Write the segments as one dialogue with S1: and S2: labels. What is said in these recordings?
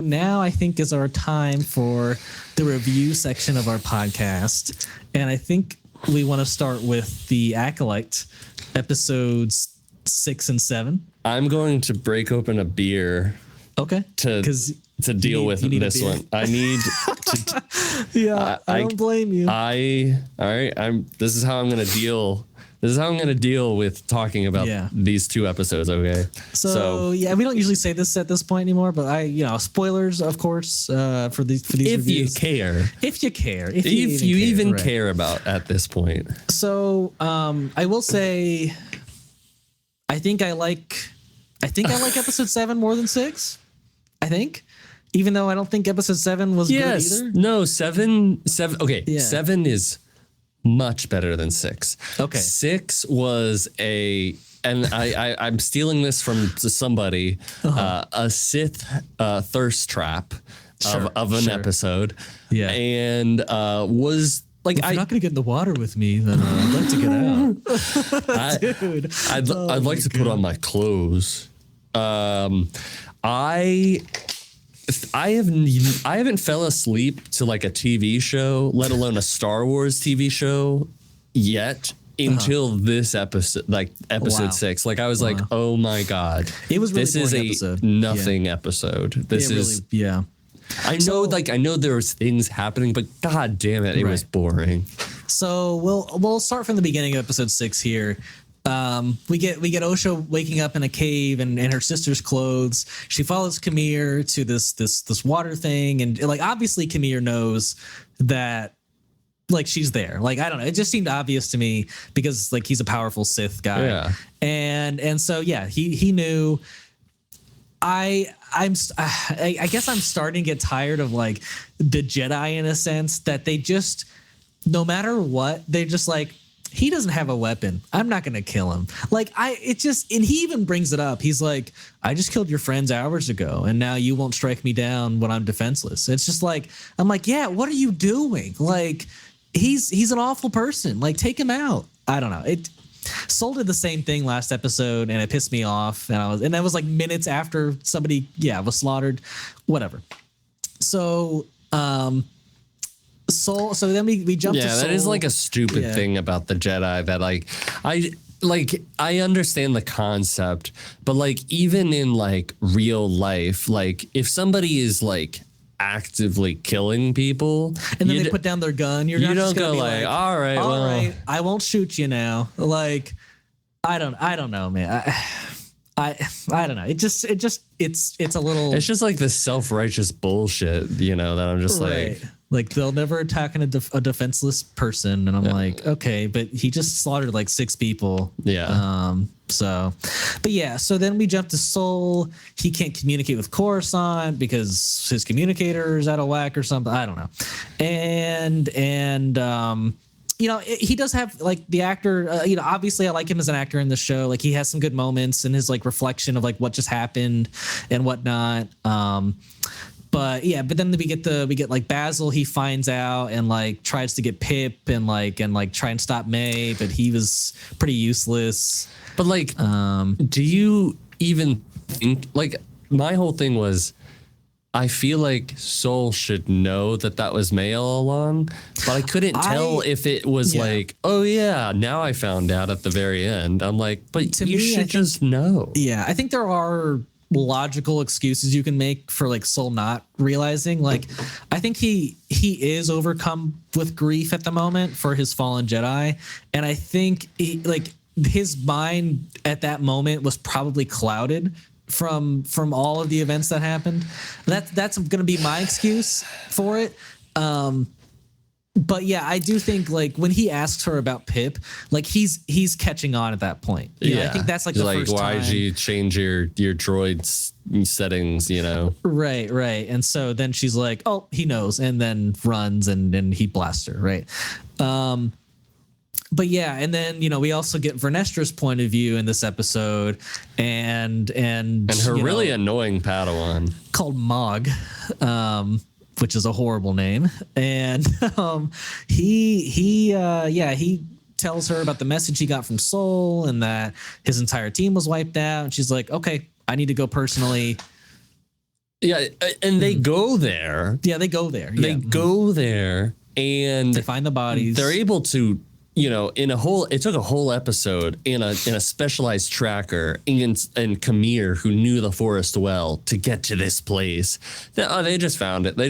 S1: now I think is our time for the review section of our podcast. And I think we want to start with the Acolyte episodes 6 and 7.
S2: I'm going to break open a beer.
S1: Okay.
S2: To deal with this one. I need to.
S1: Yeah, I don't blame you.
S2: All right. This is how I'm going to deal. This is how I'm going to deal with talking about these 2 episodes. Okay.
S1: So yeah, we don't usually say this at this point anymore, but spoilers, of course, for these
S2: if
S1: reviews.
S2: If you even care about at this point.
S1: So I will say, I think I like episode 7 more than 6. I think, even though I don't think episode 7 was good either.
S2: No, 7. Okay, yeah. 7 is much better than 6. Okay, 6 was and I'm stealing this from somebody, a Sith thirst trap of an episode. Yeah, and was. Like,
S1: if you're not gonna get in the water with me, then I'd like to get out. Dude,
S2: I'd like to put on my clothes. I haven't fell asleep to like a TV show, let alone a Star Wars TV show yet until this episode, like episode 6. Like I was like, oh my God,
S1: it was really
S2: this is a
S1: episode.
S2: Nothing episode. This is
S1: yeah.
S2: I know there was things happening, but God damn it, it was boring.
S1: So we'll start from the beginning of episode 6 here. We get Osha waking up in a cave and in her sister's clothes. She follows Kamir to this water thing, and like obviously Kamir knows that like she's there. Like I don't know, it just seemed obvious to me because like he's a powerful Sith guy. Yeah. And so yeah, he knew. I guess I'm starting to get tired of like the Jedi in a sense that they just, no matter what, they're just like, he doesn't have a weapon. I'm not going to kill him. Like and he even brings it up. He's like, I just killed your friends hours ago and now you won't strike me down when I'm defenseless. It's just like, I'm like, yeah, what are you doing? Like he's an awful person. Like take him out. I don't know. Soul did the same thing last episode and it pissed me off, and that was like minutes after somebody was slaughtered, whatever. So Soul, so then we jump to Soul.
S2: That is like a stupid thing about the Jedi that I understand the concept, but like even in like real life, like if somebody is like actively killing people
S1: and then they put down their gun, you don't go like
S2: all right,
S1: I won't shoot you now. Like I don't know, man. I don't know. It's a little,
S2: it's just like this self-righteous bullshit, that I'm just
S1: like they'll never attack a defenseless person, and I'm like, okay, but he just slaughtered like 6 people. So then we jump to Soul. He can't communicate with Coruscant because his communicator is out of whack or something. I don't know. And he does have like the actor, obviously I like him as an actor in the show. Like he has some good moments and his like reflection of like what just happened and whatnot. But then we get like Basil. He finds out and like tries to get Pip and try and stop May, but he was pretty useless.
S2: But like, do you even think, like, my whole thing was, I feel like Soul should know that was May all along, but I couldn't tell if it was like, oh yeah, now I found out at the very end. I'm like, but you should just know.
S1: Yeah, I think there are logical excuses you can make for like Soul not realizing. Like I think he is overcome with grief at the moment for his fallen Jedi, and I think his mind at that moment was probably clouded from all of the events that happened. That's going to be my excuse for it. But yeah, I do think like when he asks her about Pip, like he's catching on at that point. I think that's like the first time.
S2: Why did you change your droid's settings?
S1: Right. And so then she's like, oh, he knows, and then runs and he blasts her. Right. But yeah, and then we also get Vernestra's point of view in this episode, and
S2: her really annoying Padawan
S1: called Mog, which is a horrible name, and he tells her about the message he got from Soul and that his entire team was wiped out, and she's like, okay, I need to go personally
S2: Yeah, and they go there.
S1: Yeah, they go there.
S2: They go there, and
S1: they find the bodies.
S2: They're able to, it took a whole episode in a specialized tracker and Kamir, who knew the forest well, to get to this place. They just found it. They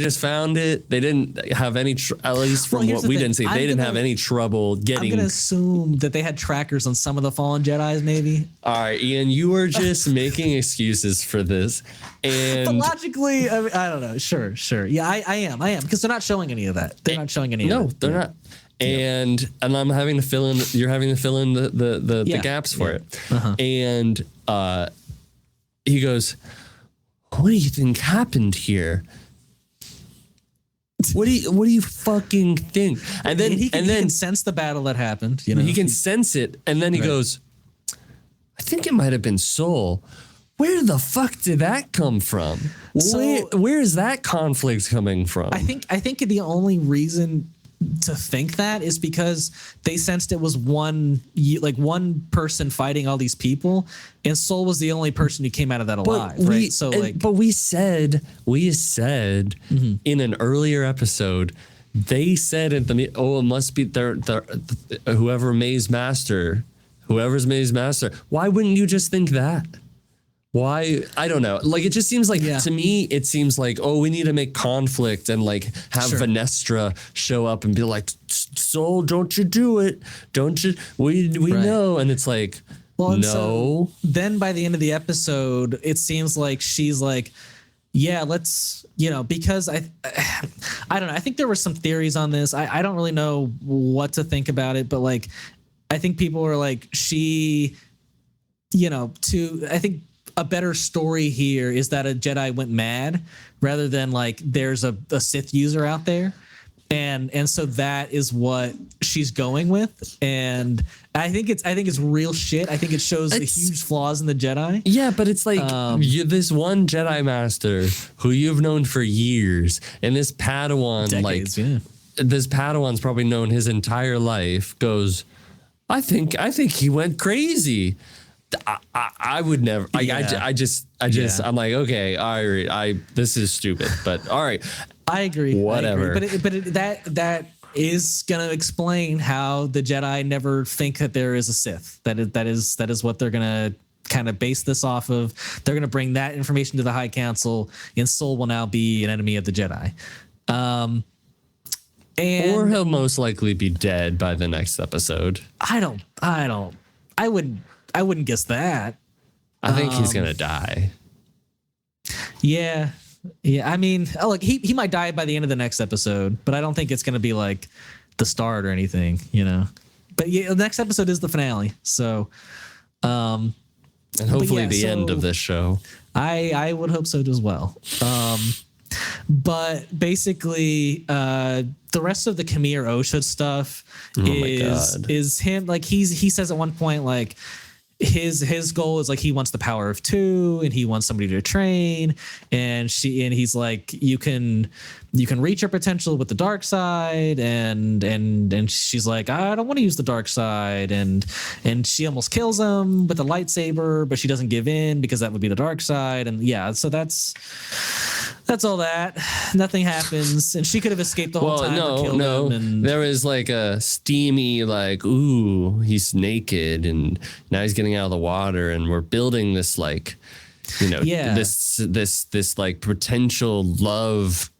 S2: didn't have any, at least from what we didn't see, they didn't have any trouble getting.
S1: I'm going to assume that they had trackers on some of the fallen Jedis, maybe.
S2: All right, Ian, you are just making excuses for this.
S1: But logically, I don't know. Sure. Yeah, I am. Because they're not showing any of that. They're not showing any of that.
S2: No, they're not. And I'm having to fill in. You're having to fill in the gaps for it.
S1: Uh-huh.
S2: And he goes, "What do you think happened here? What do you fucking think?" And then
S1: he can sense the battle that happened.
S2: He can sense it, and then he goes, "I think it might have been Soul. Where the fuck did that come from? Where is that conflict coming from?"
S1: I think the only reason to think that is because they sensed it was one person fighting all these people, and Soul was the only person who came out of that alive, right?
S2: But we said in an earlier episode, they said it must be whoever's May's master. Why wouldn't you just think that? Why? I don't know. Like, it just seems like, to me, it seems like, we need to make conflict and like have Vanestra show up and be like, "Soul, don't you do it. Don't you? We know." And it's like, no.
S1: So then by the end of the episode, it seems like she's like, yeah, let's, because I don't know. I think there were some theories on this. I don't really know what to think about it, but like, I think people were like, I think a better story here is that a Jedi went mad rather than like there's a Sith user out there. And so that is what she's going with. And I think it's real shit. I think it shows the huge flaws in the Jedi.
S2: Yeah, but it's like this one Jedi master who you've known for years, and this Padawan, decades, this Padawan's probably known his entire life, goes, I think he went crazy. I would never. I just. I'm like, okay, all right. This is stupid, but all right.
S1: I agree.
S2: Whatever.
S1: That is gonna explain how the Jedi never think that there is a Sith. That is what they're gonna kind of base this off of. They're gonna bring that information to the High Council, and Soul will now be an enemy of the Jedi. Or
S2: he'll most likely be dead by the next episode.
S1: I wouldn't guess that.
S2: I think he's gonna die.
S1: Yeah. I mean, look, he might die by the end of the next episode, but I don't think it's gonna be like the start or anything, But yeah, the next episode is the finale, so. And
S2: hopefully the end of this show.
S1: I would hope so as well. But basically, the rest of the Kamir Osha stuff is him. Like he says at one point, like his goal is like he wants the power of two, and he wants somebody to train. And he's like, you can reach your potential with the dark side, and she's like, I don't want to use the dark side, and she almost kills him with a lightsaber, but she doesn't give in because that would be the dark side. And so that's all that. Nothing happens, and she could have escaped the whole time. No.
S2: And there was like a steamy, like, ooh, he's naked, and now he's getting out of the water, and we're building this like, this like potential love.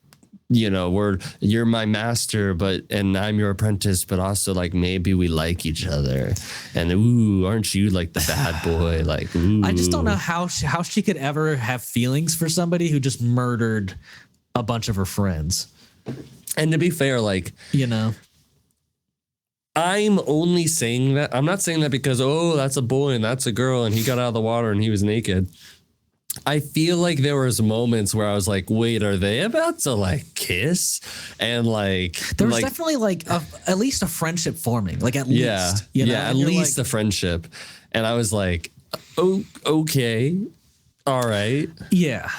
S2: You're my master, and I'm your apprentice, but also like maybe we like each other, and ooh, aren't you like the bad boy? Like, ooh.
S1: I just don't know how she could ever have feelings for somebody who just murdered a bunch of her friends.
S2: And to be fair, like, I'm only saying that. I'm not saying that because that's a boy and that's a girl, and he got out of the water and he was naked. I feel like there was moments where I was like, wait, are they about to like kiss? And like
S1: there was definitely like at least a friendship forming, like at least,
S2: at least a friendship. And I was like, oh, okay, all right.
S1: Yeah.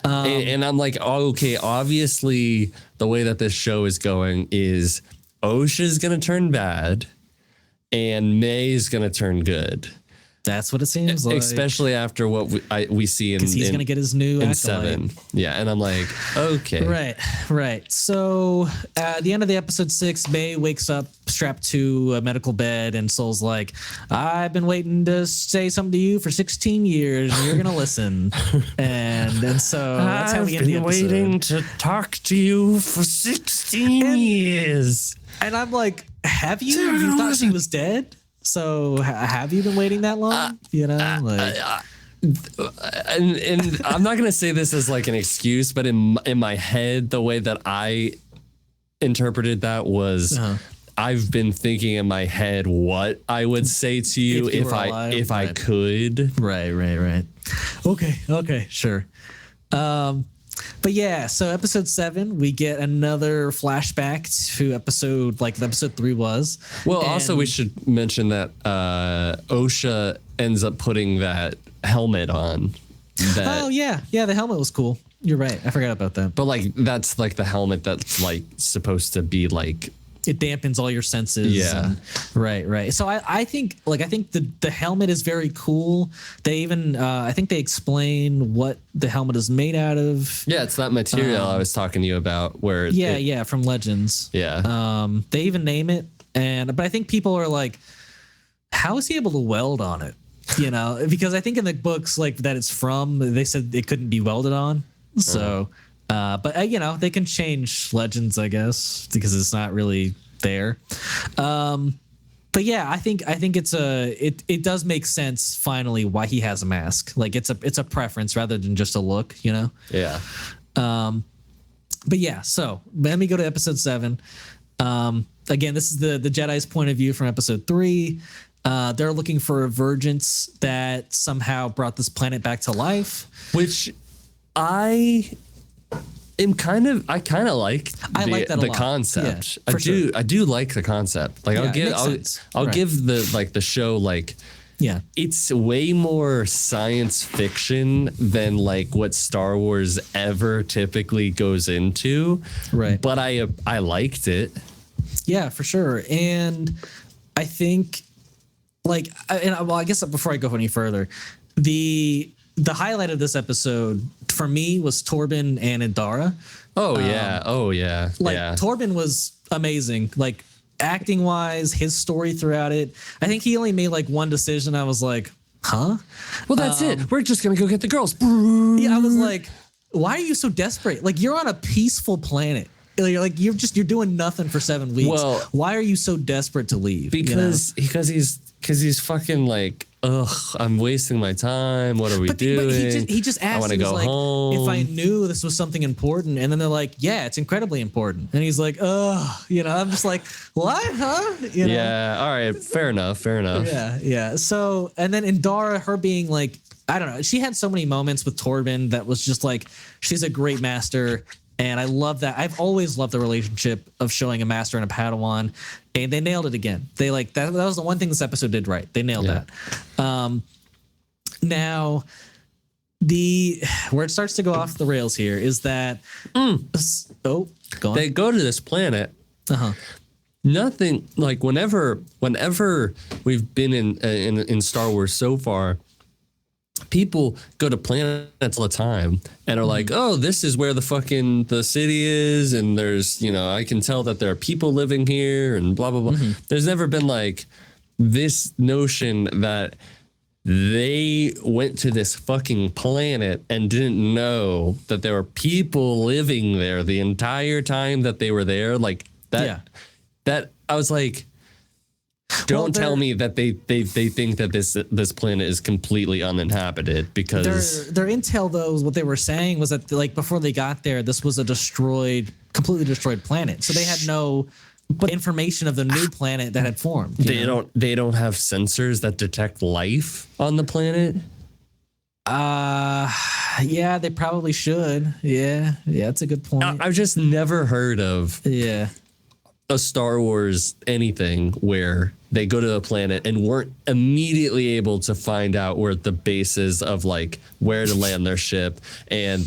S2: And I'm like, okay, obviously the way that this show is going is Osha's going to turn bad and May's going to turn good.
S1: That's what it seems like.
S2: Especially after what we see in... Because
S1: he's going to get his new
S2: in
S1: acolyte.
S2: 7. Yeah, and I'm like, okay.
S1: Right. So at the end of the episode 6, May wakes up strapped to a medical bed, and Soul's like, I've been waiting to say something to you for 16 years, and you're going to listen. and so that's how we end the episode.
S2: I've been waiting to talk to you for 16 years.
S1: And I'm like, have you? You thought she was dead? So have you been waiting that long? And
S2: I'm not gonna say this as like an excuse, but in my head, the way that I interpreted that was, I've been thinking in my head what I would say to you if I could.
S1: Right. Okay, sure. But yeah, so episode 7, we get another flashback to episode 3 was.
S2: Well, also we should mention that Osha ends up putting that helmet on.
S1: The helmet was cool. You're right. I forgot about that.
S2: But like that's like the helmet that's like supposed to be like,
S1: it dampens all your senses.
S2: Yeah.
S1: Right. So I think the helmet is very cool. They even I think they explain what the helmet is made out of.
S2: Yeah, it's that material I was talking to you about where
S1: from Legends.
S2: Yeah.
S1: They even name it, but I think people are like, how is he able to weld on it? Because I think in the books that it's from, they said it couldn't be welded on. So but they can change Legends, I guess, because it's not really there. But yeah, I think it does make sense finally why he has a mask. Like it's a preference rather than just a look,
S2: Yeah.
S1: But yeah, so let me go to episode 7. Again, this is the Jedi's point of view from episode 3. They're looking for a Vergence that somehow brought this planet back to life,
S2: which I kind of like the concept.
S1: Yeah,
S2: I do like the concept. Like I'll give the show it's way more science fiction than like what Star Wars ever typically goes into.
S1: Right.
S2: But I liked it.
S1: Yeah, for sure. And I think I guess before I go any further, the highlight of this episode for me was Torben and Indara.
S2: Oh yeah.
S1: Torben was amazing. Like acting wise, his story throughout it. I think he only made one decision. I was like, huh?
S2: Well, that's it. We're just gonna go get the girls.
S1: Yeah, I was like, why are you so desperate? Like you're on a peaceful planet. You're doing nothing for 7 weeks.
S2: Well,
S1: why are you so desperate to leave?
S2: Because he's fucking like, ugh, I'm wasting my time. What are we doing?
S1: But he just asked.
S2: I want to go home.
S1: If I knew this was something important, and then they're like, yeah, it's incredibly important, and he's like, ugh, I'm just like, what, huh?
S2: Yeah, all right, fair enough.
S1: Yeah. So, and then Indara, her being like, I don't know, she had so many moments with Torben that was just like, she's a great master. And I love that. I've always loved the relationship of showing a master and a Padawan, and they nailed it again. They that was the one thing this episode did right. They nailed that. Now, where it starts to go off the rails here is that go on.
S2: They go to this planet. Nothing like whenever we've been in Star Wars so far. People go to planets all the time and are like, oh, this is where the city is. And there's, I can tell that there are people living here and blah, blah, blah. There's never been this notion that they went to this fucking planet and didn't know that there were people living there the entire time that they were there. Like that, that I was like, don't tell me that they think that this planet is completely uninhabited, because
S1: their intel, though, what they were saying was that before they got there, this was a completely destroyed planet. So they had no information of the new planet that had formed.
S2: They don't have sensors that detect life on the planet.
S1: Yeah, they probably should. Yeah, that's a good point.
S2: I've just never heard of a Star Wars anything where they go to a planet and weren't immediately able to find out where the bases of where to land their ship and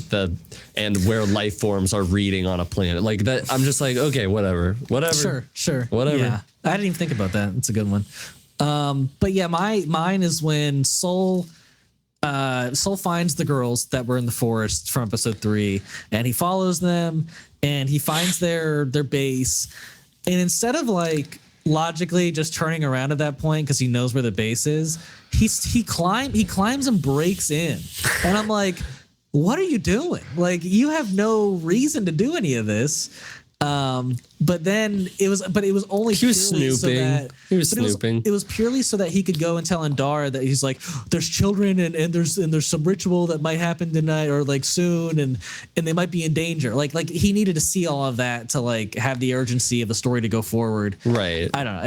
S2: where life forms are reading on a planet like that. I'm just like, okay, whatever.
S1: Sure.
S2: Whatever.
S1: Yeah, I didn't even think about that. It's a good one. But yeah, mine is when Soul finds the girls that were in the forest from episode 3, and he follows them and he finds their base, and instead of like logically just turning around at that point because he knows where the base is, he climbs and breaks in, and I'm like, what are you doing? Like, you have no reason to do any of this. But it was only
S2: he was
S1: purely
S2: snooping.
S1: So that
S2: he was snooping.
S1: It was purely so that he could go and tell Andara that he's like, there's children and there's some ritual that might happen tonight or like soon, and they might be in danger. Like he needed to see all of that to like have the urgency of the story to go forward. Right. I don't know.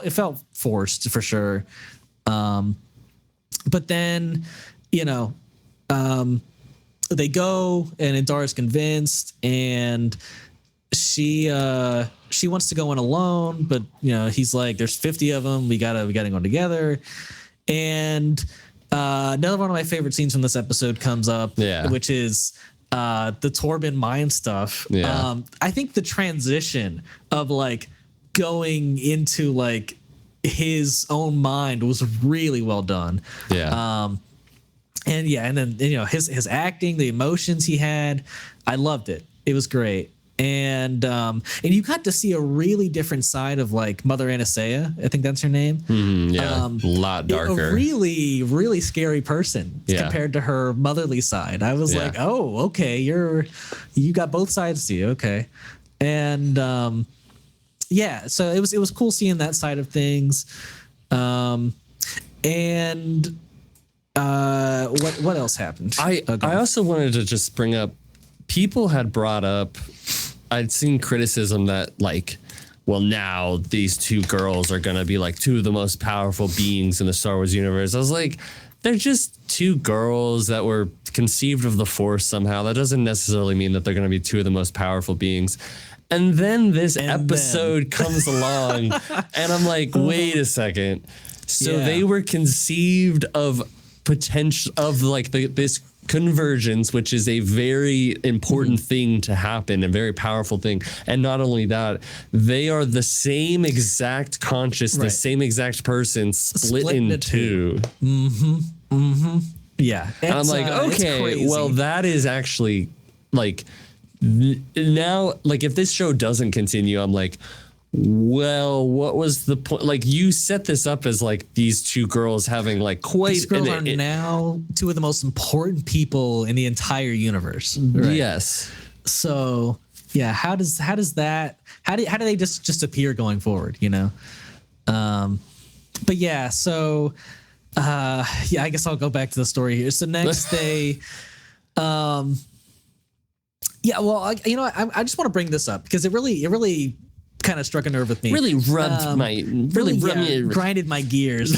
S1: It felt forced for sure. But then, they go and Andara's convinced, and she wants to go in alone, but he's like, there's 50 of them, we gotta go together. And another one of my favorite scenes from this episode comes up, which is the Torben mind stuff. I think the transition of like going into like his own mind was really well done. And then his acting, the emotions he had, I loved it. It was great. And you got to see a really different side of like Mother Anastasia. I think that's her name.
S2: A lot darker.
S1: A really, really scary person compared to her motherly side. I was like, oh, okay, you got both sides to you, okay. And so it was cool seeing that side of things. What else happened?
S2: I also wanted to just bring up, people had brought up, I'd seen criticism that like, well, now these two girls are going to be like two of the most powerful beings in the Star Wars universe. I was like, they're just two girls that were conceived of the Force somehow. That doesn't necessarily mean that they're going to be two of the most powerful beings. And then this episode comes along and I'm like, wait a second. So they were conceived of potential of like this convergence, which is a very important thing to happen, a very powerful thing. And not only that, they are the same exact consciousness, same exact person split in two. Yeah. And I'm like, okay, well, that is actually like now, like if this show doesn't continue, I'm like, well, what was the point? Like, you set this up as like these two girls having like quite.
S1: These girls are now two of the most important people in the entire universe. Right? Yes. So yeah, how do they just appear going forward? But yeah, so I guess I'll go back to the story here. So next day, I just want to bring this up because it really kind of struck a nerve with me.
S2: Really
S1: grinded my gears.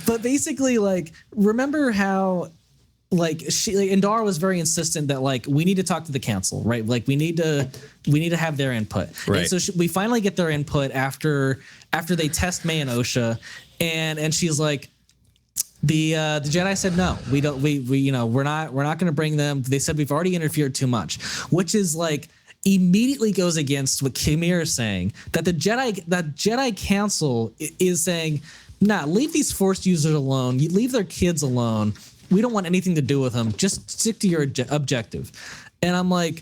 S1: But basically, like, remember how like Indara was very insistent that like we need to talk to the council, right? Like we need to have their input. Right. And so we finally get their input after they test May and Osha, and she's like, the Jedi said no, we don't, we're not going to bring them. They said we've already interfered too much, which is like immediately goes against what Kimir is saying, that the Jedi Council is saying, nah, leave these Force users alone. You leave their kids alone. We don't want anything to do with them. Just stick to your objective. And I'm like,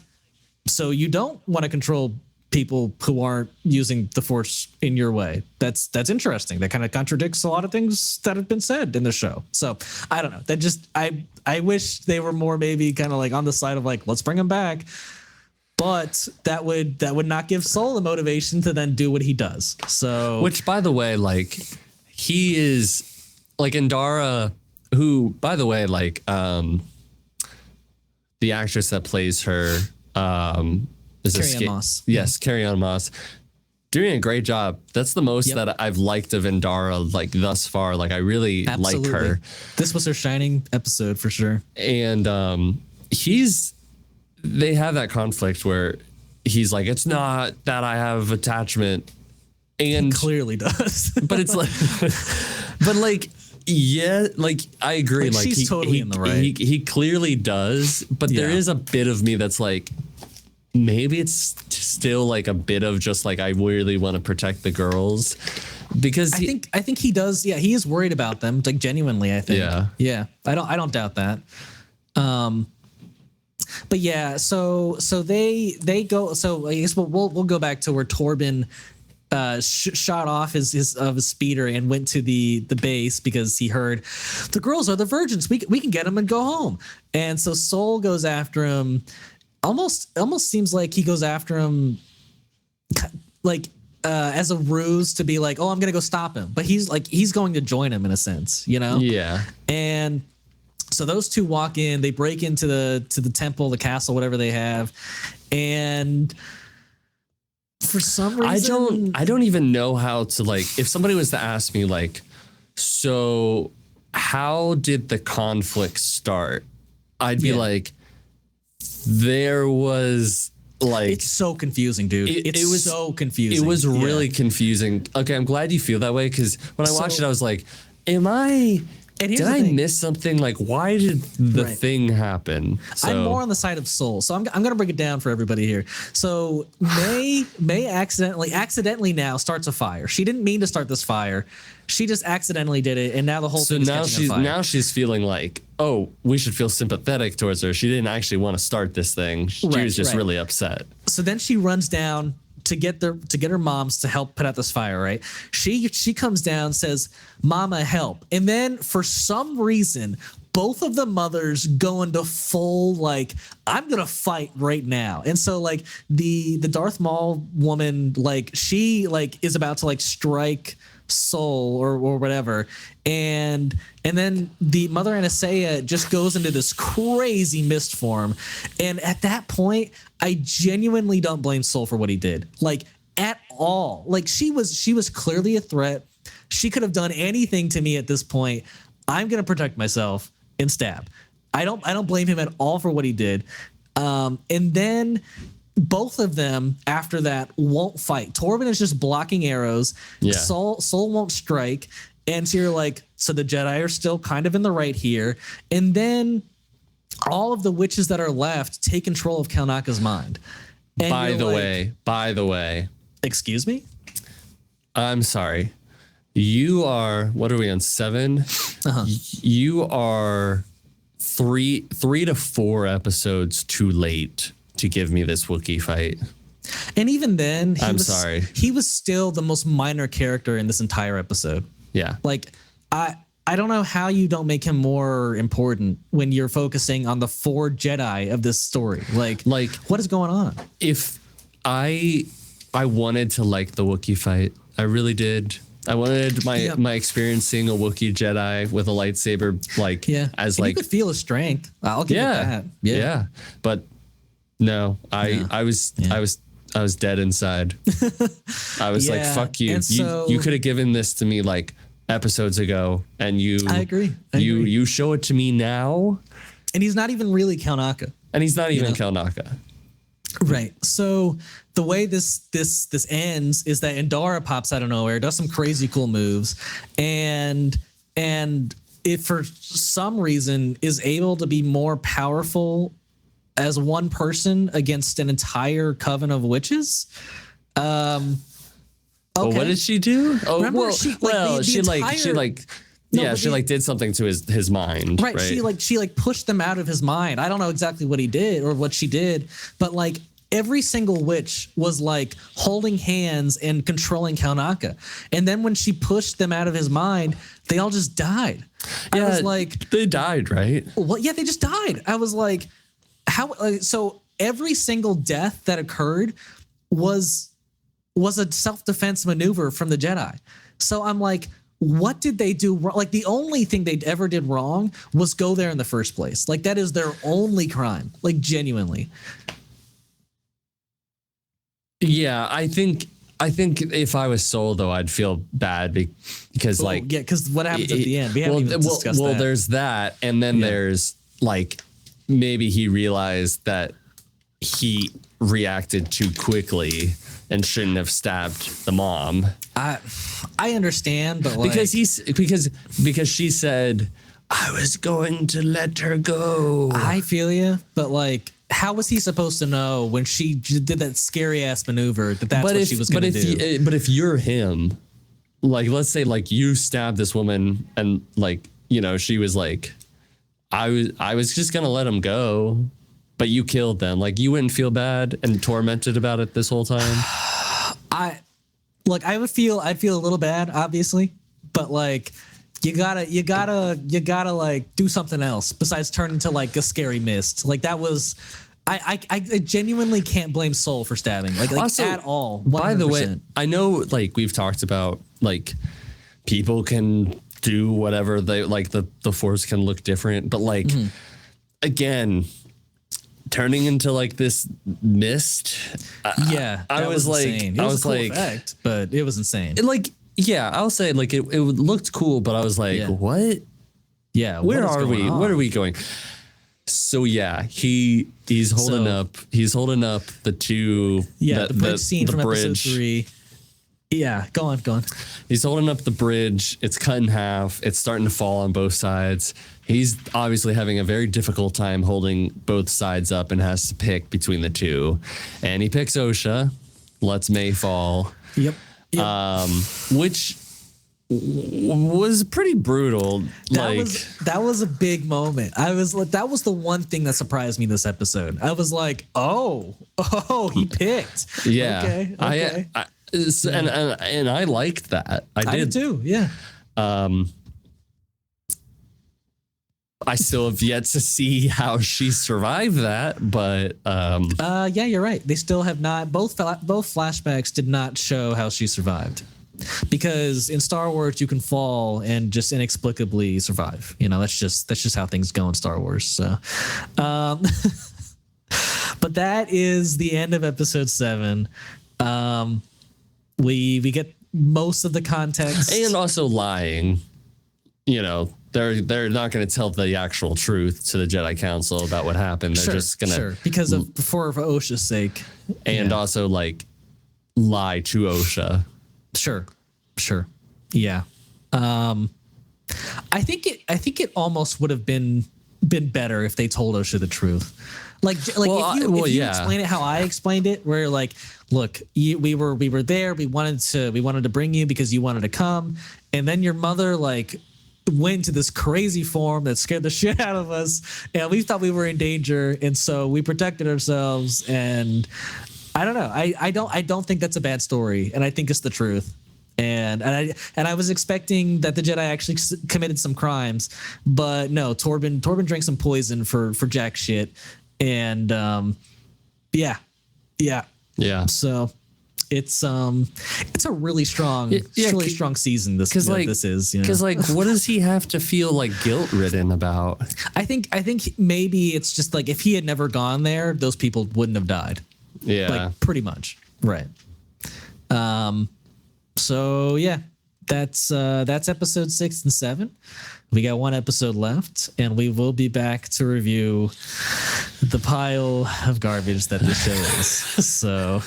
S1: so you don't want to control people who aren't using the Force in your way. That's interesting. That kind of contradicts a lot of things that have been said in the show. So I don't know. That just I wish they were more maybe kind of like on the side of like, let's bring them back. But that would not give Soul the motivation to then do what he does. So,
S2: which, by the way, like he is like Indara, who, by the way, like the actress that plays her is
S1: Carrie-Anne Moss.
S2: Yes, Carrie-Anne Moss, doing a great job. That's the most that I've liked of Indara like thus far. Like I really like her.
S1: This was her shining episode for sure.
S2: And they have that conflict where he's like, it's not that I have attachment, and
S1: he clearly does.
S2: But it's like, but like, yeah, like I agree. Like
S1: she's totally in the right.
S2: He clearly does, but there is a bit of me that's like, maybe it's still like a bit of just like I really want to protect the girls. because
S1: I think he does. Yeah, he is worried about them, like genuinely. I think. Yeah. I don't doubt that. But yeah, so they go. So I guess we'll go back to where Torben shot off his speeder and went to the base because he heard the girls are the virgins. We can get them and go home. And so Sol goes after him. Almost seems like he goes after him like as a ruse to be like, oh, I'm gonna go stop him. But he's going to join him in a sense, you know?
S2: Yeah.
S1: And so those two walk in. They break into the temple, the castle, whatever they have, and for some reason,
S2: I don't even know how to, like, if somebody was to ask me, like, so how did the conflict start? I'd be like, there was like,
S1: it's so confusing, dude. It was so confusing.
S2: It was really confusing. Okay, I'm glad you feel that way, because when I watched it, I was like, did I miss something? Like, why did the thing happen? So,
S1: I'm more on the side of Sol, so I'm going to break it down for everybody here. So May accidentally now starts a fire. She didn't mean to start this fire. She just accidentally did it, and now the whole thing is catching on fire.
S2: She's feeling like, oh, we should feel sympathetic towards her. She didn't actually want to start this thing. She was just really upset.
S1: So then she runs down to get her moms to help put out this fire, right? She comes down, says, "Mama, help." And then for some reason, both of the mothers go into full, like, I'm gonna fight right now. And so like the Darth Maul woman, like, she like is about to like strike Sol or whatever, and then the Mother Anastasia just goes into this crazy mist form, and at that point I genuinely don't blame Sol for what he did, like, at all. Like, she was clearly a threat. She could have done anything to me at this point. I'm gonna protect myself and stab. I don't blame him at all for what he did. And then both of them after that won't fight. Torben is just blocking arrows.
S2: Yeah.
S1: Sol won't strike. And so you're like, so the Jedi are still kind of in the right here. And then all of the witches that are left take control of Kalnaka's mind. And
S2: by the way,
S1: excuse me?
S2: I'm sorry. You are, what are we on, 7?
S1: Uh-huh.
S2: You are 3 to 4 episodes too late to give me this Wookiee fight.
S1: And even then,
S2: sorry.
S1: He was still the most minor character in this entire episode.
S2: Yeah.
S1: Like, I don't know how you don't make him more important when you're focusing on the 4 Jedi of this story. Like what is going on?
S2: If I wanted to like the Wookiee fight, I really did. I wanted my experience seeing a Wookiee Jedi with a lightsaber, like, as like,
S1: you could feel his strength. I'll give it that.
S2: Yeah. But no, I was dead inside. I was like, fuck you. So, you could have given this to me like episodes ago, and I agree. You show it to me now.
S1: And he's not even really Kalnaka.
S2: Kalnaka.
S1: Right. So the way this ends is that Endara pops out of nowhere, does some crazy cool moves, and it for some reason is able to be more powerful as one person against an entire coven of witches. Okay.
S2: Well, what did she do? Oh,
S1: remember,
S2: she did something to his mind.
S1: Right. She pushed them out of his mind. I don't know exactly what he did or what she did, but like every single witch was like holding hands and controlling Kalnaka. And then when she pushed them out of his mind, they all just died.
S2: Yeah,
S1: I was like,
S2: they died, right?
S1: Well, yeah, they just died. I was like, how? So every single death that occurred was a self-defense maneuver from the Jedi. So I'm like, what did they do wrong? Like, the only thing they ever did wrong was go there in the first place. Like, that is their only crime. Like, genuinely.
S2: Yeah, I think if I was Sol, though, I'd feel bad because
S1: because what happens at the end? We haven't even discussed that.
S2: Well, there's that, and then there's like maybe he realized that he reacted too quickly and shouldn't have stabbed the mom.
S1: I understand, but like,
S2: because she said, I was going to let her go.
S1: I feel you, but like, how was he supposed to know when she did that scary ass maneuver that's what she was going to do?
S2: But if you're him, like, let's say like you stabbed this woman and like, you know, she was like, I was just going to let him go, but you killed them. Like, you wouldn't feel bad and tormented about it this whole time.
S1: I'd feel a little bad, obviously, but like, you gotta like do something else besides turn into like a scary mist. Like that was, I genuinely can't blame Soul for stabbing like also, at all. 100%.
S2: By the way, I know like we've talked about like people can do whatever they like, the Force can look different, but like again, turning into like this mist.
S1: I was like, insane. It was a cool effect, but it was insane.
S2: Yeah, I'll say like it looked cool, but I was like, what?
S1: Yeah,
S2: where are we? Where are we going? So yeah, he's holding up the two.
S1: Yeah, the bridge scene from episode 3. Yeah, go on.
S2: He's holding up the bridge. It's cut in half. It's starting to fall on both sides. He's obviously having a very difficult time holding both sides up and has to pick between the two. And he picks Osha, lets May fall.
S1: Yep.
S2: Which was pretty brutal.
S1: That was a big moment. I was like, that was the one thing that surprised me this episode. I was like, oh, he picked.
S2: Yeah.
S1: Okay.
S2: And I liked that. I did
S1: too. Yeah.
S2: I still have yet to see how she survived that, but
S1: yeah, you're right. They still have not. Both flashbacks did not show how she survived, because in Star Wars you can fall and just inexplicably survive. You know, that's just how things go in Star Wars. So, but that is the end of episode 7. We get most of the context,
S2: and also lying. You know, they're not going to tell the actual truth to the Jedi Council about what happened. They're just going to
S1: because of for Osha's sake,
S2: and also like lie to Osha.
S1: Sure. Yeah. I think it almost would have been better if they told Osha the truth. If you explain it how I explained it, where like, look, we were there, we wanted to bring you because you wanted to come, and then your mother like went to this crazy form that scared the shit out of us, and we thought we were in danger, and so we protected ourselves. And I don't know, I don't think that's a bad story, and I think it's the truth. And I was expecting that the Jedi actually committed some crimes, but no, Torben drank some poison for jack shit. And yeah. So it's a really strong, strong season. This is
S2: because like, what does he have to feel like guilt ridden about?
S1: I think maybe it's just like if he had never gone there, those people wouldn't have died.
S2: Yeah,
S1: like pretty much, right. So yeah, that's episode 6 and 7. We got one episode left, and we will be back to review the pile of garbage that the show is. So,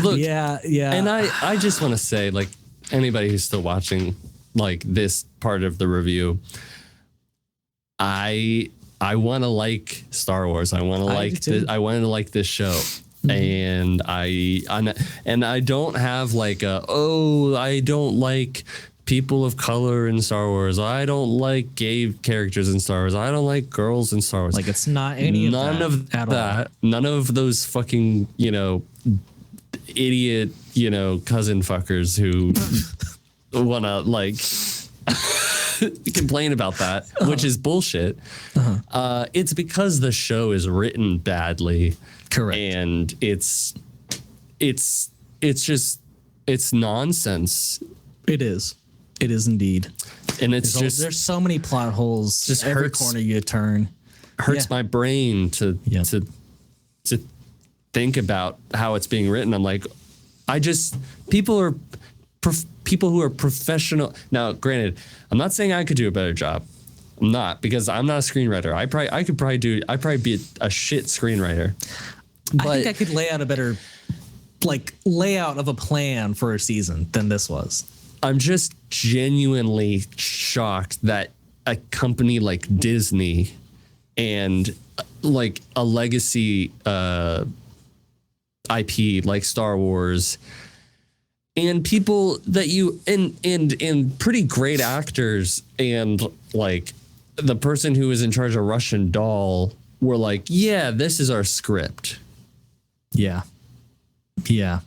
S2: look,
S1: yeah.
S2: And I just want to say, like, anybody who's still watching, like, this part of the review, I want to like Star Wars. I want to like this. I wanted to like this show. And I don't have like I don't like people of color in Star Wars. I don't like gay characters in Star Wars. I don't like girls in Star Wars.
S1: Like, it's not any of
S2: none
S1: that
S2: of
S1: at
S2: that.
S1: all.
S2: None of those fucking, you know, idiot, you know, cousin fuckers who want to like complain about that, which is bullshit. It's because the show is written badly.
S1: Correct.
S2: And it's nonsense.
S1: It is indeed.
S2: And
S1: there's so many plot holes.
S2: Just
S1: every corner you turn.
S2: Hurts my brain to think about how it's being written. I'm like, people who are professional. Now, granted, I'm not saying I could do a better job. I'm not, because I'm not a screenwriter. I'd probably be a shit screenwriter. But
S1: I think I could lay out a better layout of a plan for a season than this was.
S2: I'm just genuinely shocked that a company like Disney and like a legacy IP like Star Wars and people that you and pretty great actors, and like the person who was in charge of Russian Doll were like, yeah, this is our script.
S1: Yeah. Yeah.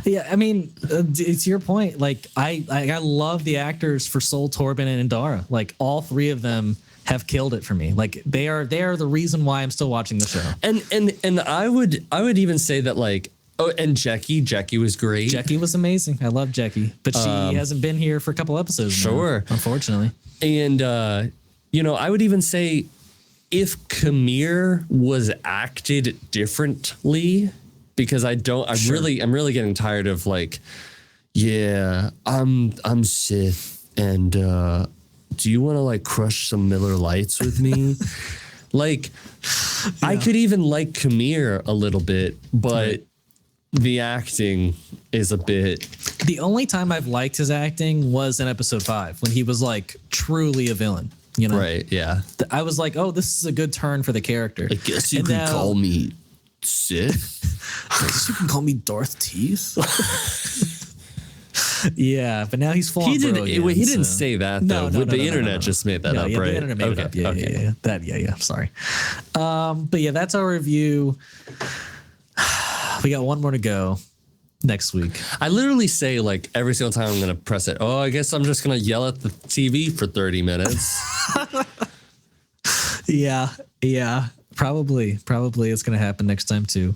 S1: Yeah. I mean, it's your point. Like, I love the actors for Sol, Torben, and Indara. Like, all three of them have killed it for me. Like, they are the reason why I'm still watching the show.
S2: And I would even say that, like, and Jackie was great.
S1: Jackie was amazing. I love Jackie, but she hasn't been here for a couple episodes now, unfortunately.
S2: And I would even say if Kamir was acted differently, because I'm really getting tired of like, yeah, I'm Sith, and do you want to like crush some Miller Lights with me? Like, yeah. I could even like Kamir a little bit, but the acting is a bit.
S1: The only time I've liked his acting was in episode 5 when he was like truly a villain. You know,
S2: right? Yeah,
S1: I was like, oh, this is a good turn for the character.
S2: I guess you could call me Sith.
S1: I guess you can call me Darth Teeth. Yeah, but now he's full.
S2: He didn't say that though. The internet just made that up, right? The internet made it up.
S1: Yeah. Sorry. But yeah, that's our review. We got one more to go next week.
S2: I literally say, like, every single time I'm going to press it, I guess I'm just going to yell at the TV for 30 minutes.
S1: Yeah. Probably it's going to happen next time too.